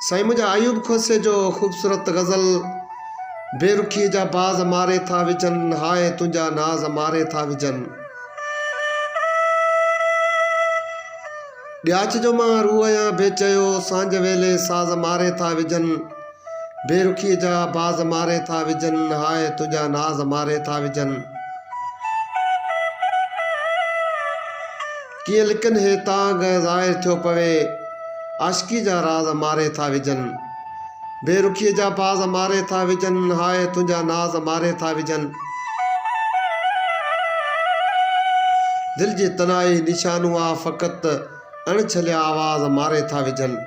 साईं मुझा आयूब खोसे जो खूबसूरत गज़ल बेरुखी जा बाज़ मारे था विजन हाय तुझा नाज मारे था विजन ॾियाच जो मां रूह या बेचयो सांझ वेले साज़ मारे था विजन बेरुखी जा बाज़ मारे था विजन हाय तुझा नाज मारे था विजन कीअं लिकन हे तांग ज़ाहिर थियो पवे आशिकी जा राज़ मारे था विजन बेरुखी जा बाज़ मारे था विजन हाय तुझा नाज मारे था विजन दिल जी तनाई निशानु आ फ़क़त अणछलिया आवाज़ मारे था विजन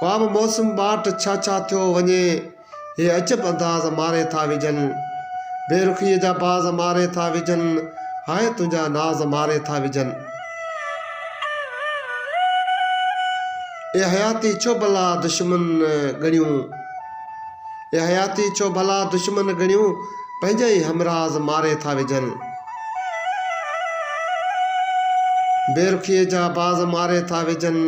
ख्वाब मौसम बाट छा थियो वञे हे अजब अंदाज़ मारे था विजन बेरुखी जा बाज़ मारे था विजन हाय तुझा नाज मारे था विजन ए हयाती छो भला दुश्मन गणियूं ए हयाती छो भला दुश्मन गणियूं पंहिंजा ई हमराज़ मारे था विजन बेरुखी जा बाज़ मारे था विजन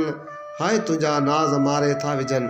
हाय तुझा नाज मारे था विजन।